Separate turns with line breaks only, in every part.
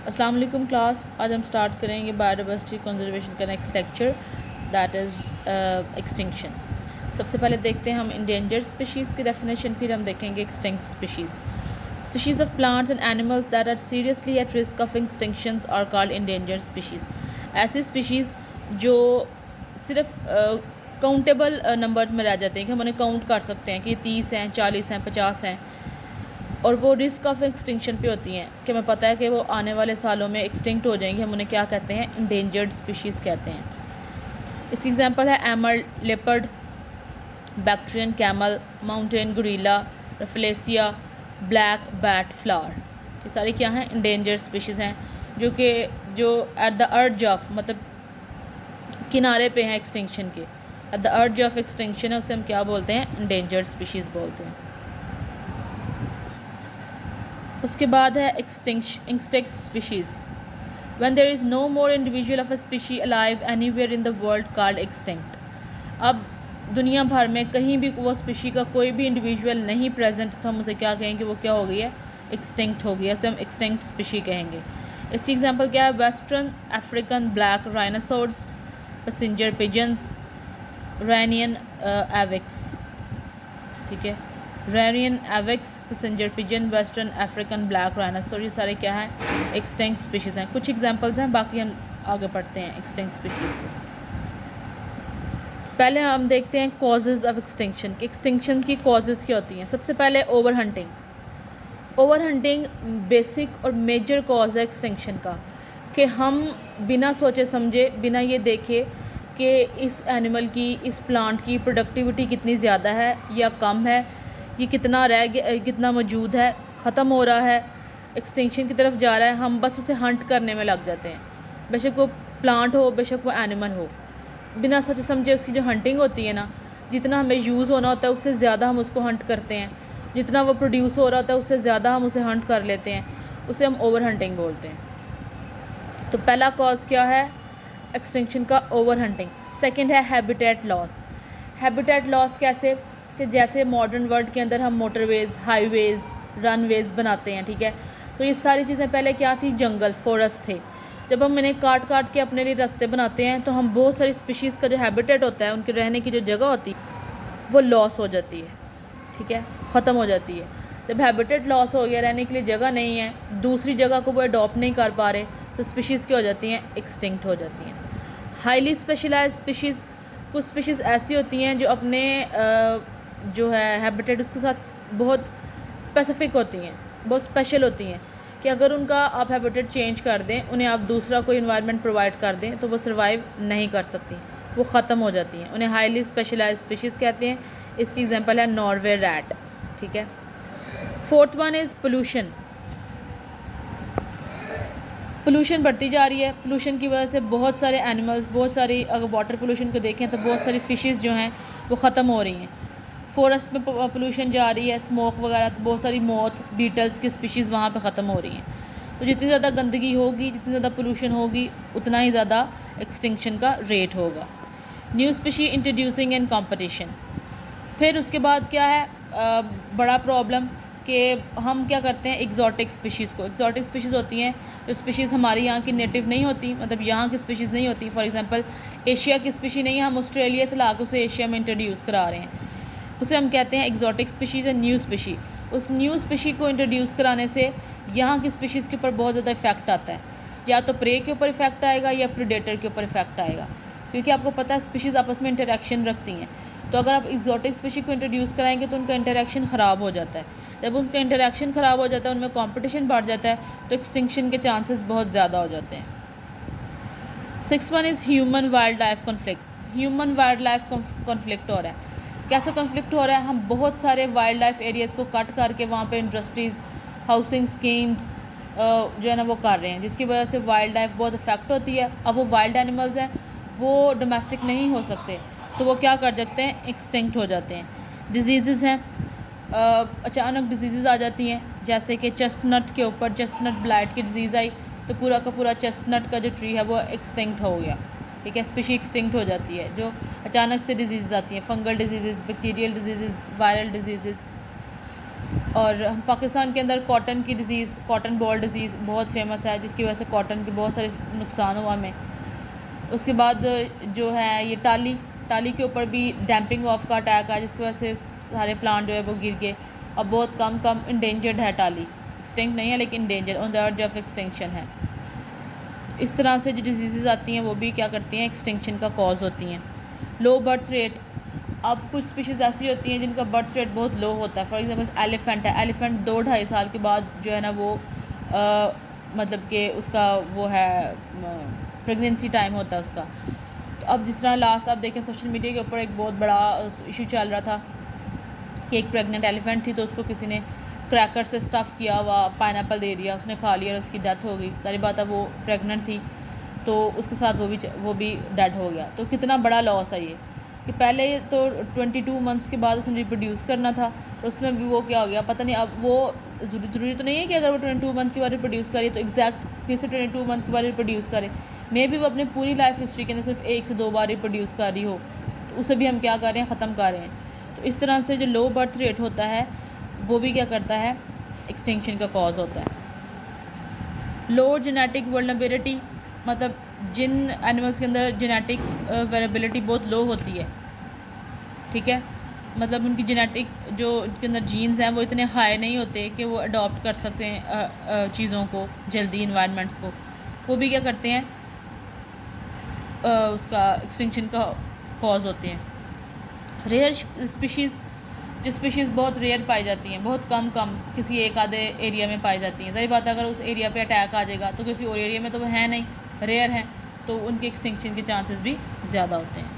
अस्सलाम वालेकुम क्लास। आज हम स्टार्ट करेंगे बायोडाइवर्सिटी कंजर्वेशन का next lecture, that is extinction. सबसे पहले देखते हैं हम इंडेंजर्ड स्पीशीज़ की डेफिनेशन, फिर हम देखेंगे extinct species. Species of plants and animals that are seriously at risk of extinction are called endangered species. ऐसी स्पीशीज़ जो सिर्फ काउंटेबल नंबर्स में रह जाते हैं, कि हम उन्हें काउंट कर सकते हैं कि 30 हैं, 40 हैं, 50 हैं, और वो रिस्क ऑफ एक्सटिंक्शन पे होती हैं, कि हमें पता है कि वो आने वाले सालों में एक्सटिंक्ट हो जाएंगी। हम उन्हें क्या कहते हैं? इंडेंजर्ड स्पीशीज़ कहते हैं। इसकी एग्जांपल है amur leopard, Bactrian camel, mountain gorilla, rafflesia, black bat flower. ये सारी क्या हैं? इंडेंजर्ड स्पीशीज़ हैं, जो एट द अर्ज ऑफ, मतलब किनारे पे हैं एक्सटिंक्शन के, at the verge of extinction है, उसे हम क्या बोलते हैं? इंडेंजर्ड स्पीशीज़ बोलते हैं। उसके बाद है extinct species. When there is no more individual of a species alive anywhere in the world called extinct. अब दुनिया भर में कहीं भी वो स्पीशी का कोई भी इंडिविजुअल नहीं प्रेजेंट, तो हम उसे क्या कहेंगे? वो क्या हो गई है? एक्सटिंक्ट हो गई है। इसे हम एक्सटिंक्ट स्पीशी कहेंगे। इसकी एग्जांपल क्या है? Western African black rhinoceros, passenger pigeons, रैनियन एविक्स। ठीक है, रेरियन एविक्स, passenger pigeon, western African black rhinoceros, ये सारे क्या हैं? एक्सटिंक्ट स्पीशीज़ हैं। कुछ एग्जांपल्स हैं, बाकी हम आगे पढ़ते हैं एक्सटिंक्ट स्पीशीज़ को। पहले हम देखते हैं कॉजेज़ ऑफ एक्सटिंक्शन, कि एक्सटिंक्शन की कॉजेज़ क्या होती हैं। सबसे पहले over hunting. Over hunting basic और मेजर कॉज है एक्सटिंक्शन का, कि हम बिना सोचे समझे, बिना ये देखे कि इस एनिमल की, इस प्लांट की प्रोडक्टिविटी कितनी ज़्यादा है या कम है, ये कितना रह गया, कितना मौजूद है, ख़त्म हो रहा है, एक्सटिंक्शन की तरफ जा रहा है, हम बस उसे हंट करने में लग जाते हैं। बेशक वो प्लांट हो, बेशक वो एनिमल हो, बिना सोचे समझे उसकी जो हंटिंग होती है ना, जितना हमें यूज़ होना होता है उससे ज़्यादा हम उसको हंट करते हैं, जितना वो प्रोड्यूस हो रहा होता है उससे ज़्यादा हम उसे हंट कर लेते हैं, उसे हम ओवर हंटिंग बोलते हैं। तो पहला कॉज क्या है एक्सटिंक्शन का? Over hunting. सेकेंड है हैबिटेट लॉस। हैबिटेट लॉस कैसे? कि जैसे मॉडर्न वर्ल्ड के अंदर हम मोटरवेज़, हाईवेज़, रनवेज़ बनाते हैं, ठीक है, तो ये सारी चीज़ें पहले क्या थी? जंगल, फॉरेस्ट थे। जब हम इन्हें काट काट के अपने लिए रास्ते बनाते हैं, तो हम बहुत सारी स्पीशीज़ का जो हैबिटेट होता है, उनके रहने की जो जगह होती है, वो लॉस हो जाती है, ठीक है, ख़त्म हो जाती है। जब हैबिटेट लॉस हो गया, रहने के लिए जगह नहीं है, दूसरी जगह को वो अडॉप्ट नहीं कर पा रहे, तो स्पीशीज़ क्या हो जाती हैं? एक्सटिंक्ट हो जाती हैं। हाईली स्पेशलाइज्ड स्पीशीज़, कुछ स्पीशीज़ ऐसी होती हैं जो अपने जो है हैबिटेट उसके साथ बहुत स्पेसिफिक होती हैं, बहुत स्पेशल होती हैं, कि अगर उनका आप हैबिटेट चेंज कर दें, उन्हें आप दूसरा कोई इन्वायरमेंट प्रोवाइड कर दें, तो वो सर्वाइव नहीं कर सकती, वो ख़त्म हो जाती हैं। उन्हें हाईली स्पेशलाइज्ड स्पीशीज़ कहते हैं। इसकी एग्जांपल है नॉर्वे रैट, ठीक है। Fourth one is pollution. Pollution बढ़ती जा रही है। पोल्यूशन की वजह से बहुत सारे एनिमल्स, बहुत सारी, अगर वाटर पोल्यूशन को देखें तो बहुत सारी फ़िशेज़ जो हैं वो ख़त्म हो रही हैं। फॉरेस्ट में पोल्यूशन जा रही है, स्मोक वगैरह, तो बहुत सारी मौत, बीटल्स की स्पीशीज़ वहाँ पे ख़त्म हो रही हैं। तो जितनी ज़्यादा गंदगी होगी, जितनी ज़्यादा पोल्यूशन होगी, उतना ही ज़्यादा एक्सटिंक्शन का रेट होगा। New species introducing and competition. फिर उसके बाद क्या है बड़ा प्रॉब्लम, कि हम क्या करते हैं एग्जॉटिक स्पीशीज़ को। एग्जॉटिक स्पीशीज़ होती हैं जो स्पीशीज़ हमारी यहाँ की नेटिव नहीं होती, मतलब यहाँ की स्पीशीज़ नहीं होती। फॉर एग्जांपल एशिया की स्पीशी नहीं है, हम ऑस्ट्रेलिया से ला के उसे एशिया में इंट्रोड्यूस करा रहे हैं, उसे हम कहते हैं एग्जॉटिक स्पीशीज़ या न्यू स्पीशी। उस न्यू स्पीशी को इंट्रोड्यूस कराने से यहाँ की स्पीशीज़ के ऊपर बहुत ज़्यादा इफेक्ट आता है। या तो प्रे के ऊपर इफेक्ट आएगा या प्रीडेटर के ऊपर इफेक्ट आएगा, क्योंकि आपको पता है स्पीशीज़ आपस में इंटरेक्शन रखती हैं। तो अगर आप एक्जॉटिक स्पीशी को इंट्रोड्यूस कराएंगे तो उनका इंटरेक्शन ख़राब हो जाता है। जब उनका इंटरेक्शन ख़राब हो जाता है, उनमें कंपटीशन बढ़ जाता है, तो एक्सटिंक्शन के चांसेस बहुत ज़्यादा हो जाते हैं। Six one is human wild life conflict. Human wild life conflict हो रहा है। कैसे कॉन्फ्लिक्ट हो रहा है? हम बहुत सारे वाइल्ड लाइफ एरियाज़ को कट करके वहाँ पे इंडस्ट्रीज़, हाउसिंग स्कीम्स जो है ना वो कर रहे हैं, जिसकी वजह से वाइल्ड लाइफ बहुत इफेक्ट होती है। अब वो वाइल्ड एनिमल्स हैं, वो डोमेस्टिक नहीं हो सकते, तो वो क्या कर जाते हैं? एक्सटिंक्ट हो जाते हैं। डिजीज़ हैं, अचानक डिजीज़ आ जाती हैं, जैसे कि चेस्टनट के ऊपर चेस्टनट ब्लाइट की डिजीज़ आई, तो पूरा का पूरा चेस्टनट का जो ट्री है वो एक्सटिंक्ट हो गया, ठीक है, स्पीशी एक्सटिंक्ट हो जाती है। जो अचानक से डिजीज़ आती हैं, fungal disease, bacterial disease, viral disease. और हम पाकिस्तान के अंदर कॉटन की डिज़ीज़, कॉटन बॉल डिज़ीज़ बहुत फेमस है, जिसकी वजह से कॉटन के बहुत सारे नुकसान हुआ हमें। उसके बाद जो है ये टाली के ऊपर भी डैम्पिंग ऑफ का अटैक आया, जिसकी वजह से सारे प्लांट जो है वो गिर गए। अब बहुत कम इंडेंजर्ड है टाली, एक्सटिंक्ट नहीं है लेकिन endanger, on the verge of extinction है। इस तरह से जो डिजीज़ आती हैं वो भी क्या करती हैं, एक्सटिंक्शन का कॉज होती हैं। लो बर्थ रेट, अब कुछ स्पीशीज़ ऐसी होती हैं जिनका बर्थ रेट बहुत लो होता है। फॉर एग्जांपल एलिफेंट है, एलिफेंट 2-2.5 साल के बाद जो है ना वो मतलब कि उसका वो है प्रेगनेंसी टाइम होता है उसका। तो अब जिस तरह लास्ट आप देखें सोशल मीडिया के ऊपर एक बहुत बड़ा इशू चल रहा था कि एक प्रेग्नेंट एलिफेंट थी, तो उसको किसी ने क्रैकर से स्टफ़ किया हुआ पाइनएप्पल दे दिया, उसने खा लिया और उसकी डेथ हो गई। सारी बात है वो प्रेग्नेंट थी, तो उसके साथ वो भी डेड हो गया। तो कितना बड़ा लॉस है ये कि पहले तो 22 मंथ्स के बाद उसने रिप्रोड्यूस करना था, और उसमें भी वो क्या हो गया पता नहीं। अब वो ज़रूरी तो नहीं है कि अगर वो 22 मंथ के बाद रिप्रोड्यूस करे तो एग्जैक्ट फिर से 22 मंथ के बाद रिप्रोड्यूस करे। मे भी वो अपने पूरी लाइफ हिस्ट्री के अंदर सिर्फ 1 से 2 बार रिप्रोड्यूस कर रही हो, तो उसे भी हम क्या कर रहे हैं, ख़त्म कर रहे हैं। तो इस तरह से जो लो बर्थ रेट होता है वो भी क्या करता है, एक्सटिंक्शन का कॉज होता है। लो जेनेटिक वल्नरेबिलिटी, मतलब जिन एनिमल्स के अंदर जेनेटिक वेरिएबिलिटी बहुत लो होती है, ठीक है, मतलब उनकी जेनेटिक जो उनके अंदर जीन्स हैं वो इतने हाई नहीं होते कि वो अडॉप्ट कर सकते हैं चीज़ों को जल्दी, इन्वायरमेंट्स को, वो भी क्या करते हैं, उसका एक्सटिंक्शन का कॉज होते हैं। रेयर स्पीशीज़, जो स्पीशीज़ बहुत रेयर पाई जाती हैं, बहुत कम किसी एक आधे एरिया में पाई जाती हैं। सारी बात है अगर उस एरिया पे अटैक आ जाएगा तो किसी और एरिया में तो वो है नहीं, रेयर हैं, तो उनके एक्सटिंक्शन के चांसेस भी ज़्यादा होते हैं।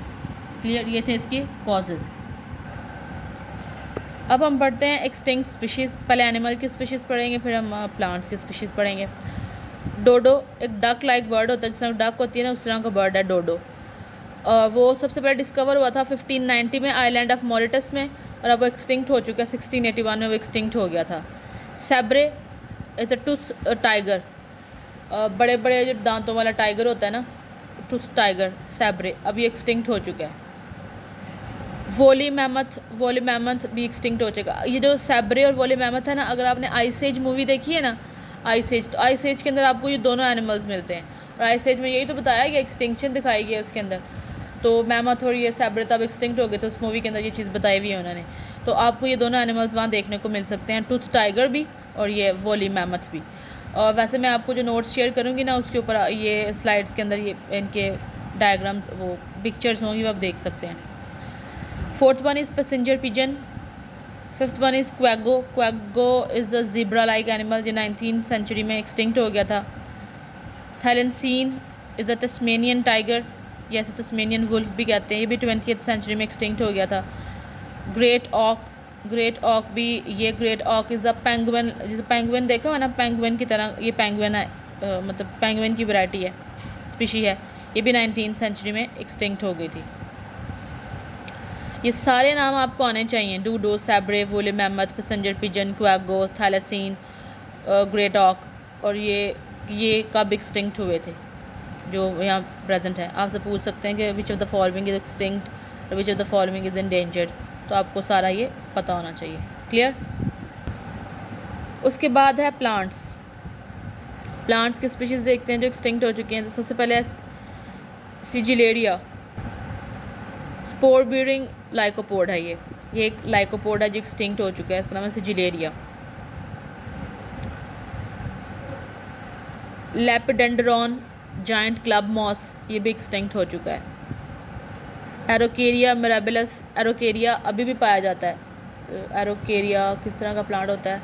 क्लियर, ये थे इसके कॉजेज़। अब हम पढ़ते हैं एक्सटिंक्ट स्पीशीज़। पहले एनिमल की स्पीशीज़ पढ़ेंगे, फिर हम प्लांट्स की स्पीशीज़ पढ़ेंगे। डोडो एक डक लाइक बर्ड होता है, जिस तरह डक होती है ना उस तरह का बर्ड है डोडो। वो सबसे पहले डिस्कवर हुआ था 1590 में आइलैंड ऑफ मॉरिटस में, और अब वो एक्सटिंक्ट हो चुका है। 1681 में वो एक्सटिंक्ट हो गया था। सैब्रे इज़ अ टूथ टाइगर, बड़े बड़े जो दांतों वाला टाइगर होता है ना, टूथ टाइगर सैब्रे, अब ये एक्सटिंक्ट हो चुका है। वोली मैमथ भी एक्सटिंक्ट हो चुका। ये जो सैब्रे और वोली मैमथ है ना, अगर आपने आइस एज मूवी देखी है ना, आइस एज, तो आइस एज के अंदर आपको ये दोनों एनिमल्स मिलते हैं, और आइस एज में यही तो बताया कि एक्सटिंक्शन दिखाई गई है उसके अंदर। तो मैमथ और ये सैब्रे तब एक्सटिंक्ट हो गए थे, उस मूवी के अंदर ये चीज़ बताई हुई है उन्होंने। तो आपको ये दोनों एनिमल्स वहाँ देखने को मिल सकते हैं, टूथ टाइगर भी और ये वोली मैमथ भी। और वैसे मैं आपको जो नोट्स शेयर करूँगी ना उसके ऊपर ये स्लाइड्स के अंदर ये इनके डायग्राम्स, वो पिक्चर्स होंगी, वो आप देख सकते हैं। Fourth one is passenger pigeon. Fifth one is quagga is a zebra like animal, जो 19th सेंचुरी में एक्सटिंक्ट हो गया था। Thylacine is a Tasmanian tiger, या ऐसे तस्मेनियन वुल्फ भी कहते हैं, ये भी 20th सेंचुरी में एक्सटिंक्ट हो गया था। ग्रेट ऑक भी, ये ग्रेट ऑक इज़ अ पेंगुइन, जैसे पेंगुइन देखा है ना, पेंगुइन की तरह ये पेंगुइन है, मतलब पेंगुइन की वैरायटी है, स्पीशी है, ये भी 19th सेंचुरी में एक्सटिंक्ट हो गई थी। ये सारे नाम आपको आने चाहिए, डूडो, सैब्रे, वोले मैमथ, पैसेंजर पिजन, क्वैगो, थैलेसीन, ग्रेट ऑक, और ये कब एक्सटिंक्ट हुए थे जो यहाँ प्रेजेंट है। आपसे पूछ सकते हैं कि which of the following is extinct और which of the following is endangered, तो आपको सारा ये पता होना चाहिए। क्लियर। उसके बाद है प्लांट्स की स्पीशीज़ देखते हैं जो एक्सटिंक्ट हो चुकी हैं। तो सबसे पहले सिजिलेरिया, स्पोर बीयरिंग लाइकोपोड है, ये एक लाइकोपोड है जो एक्सटिंक्ट हो चुका है, इसका नाम है सिजिलेरिया। लेपिडेंड्रॉन जाइंट क्लब मॉस, ये भी एक्सटिंक्ट हो चुका है। एरोकेरिया मिराबिलस, एरोकेरिया अभी भी पाया जाता है। एरोकेरिया किस तरह का प्लांट होता है,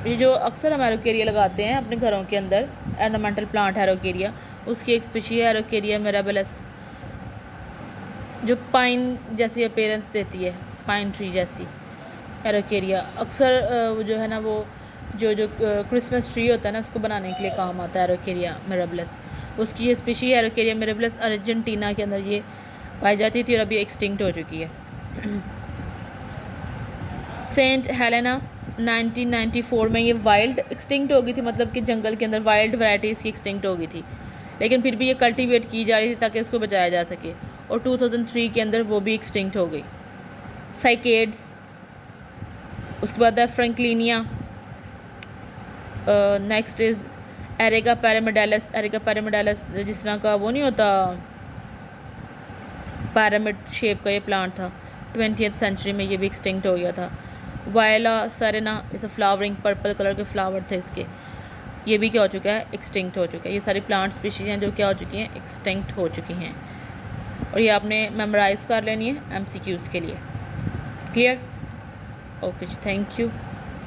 ये जो अक्सर हम एरोकेरिया लगाते हैं अपने घरों के अंदर, ऑर्नामेंटल प्लांट एरोकेरिया, उसकी एक स्पीशी है एरोकेरिया मिराबिलस, जो पाइन जैसी अपीयरेंस देती है, पाइन ट्री जैसी। एरोकेरिया अक्सर वो जो है ना, वो जो क्रिसमस ट्री होता है ना, उसको बनाने के लिए काम आता है एरोकेरिया मिराबिलस। उसकी ये स्पीशी है एरोकेरिया मिराबिलस, अर्जेंटीना के अंदर ये पाई जाती थी और अभी एक्सटिंक्ट हो चुकी है। सेंट हेलेना 1994 में ये वाइल्ड एक्सटिंक्ट हो गई थी, मतलब कि जंगल के अंदर वाइल्ड वैराइटीज़ की एक्सटिंक्ट हो गई थी, लेकिन फिर भी ये कल्टीवेट की जा रही थी ताकि इसको बचाया जा सके, और 2003 के अंदर वो भी एक्सटिंक्ट हो गई। साइकेड्स, उसके बाद है फ्रैंकलिनिया। Next is एरेगा पैरामिडालिस। एरेगा पैरामिडालिस जिस तरह का वो नहीं होता, पैरामिड शेप का ये प्लांट था, 20th सेंचुरी में ये भी एक्सटिंक्ट हो गया था। वायला सरेना इस फ्लावरिंग, पर्पल कलर के फ्लावर थे इसके, ये भी क्या हो चुका है, एक्सटिंक्ट हो चुका है। ये सारी प्लांट स्पीशीज़ हैं जो क्या हो चुकी हैं, एक्सटिंक्ट हो चुकी हैं। और ये आपने मेमोराइज़ कर लेनी है MCQs के लिए। क्लियर? Okay, thank you.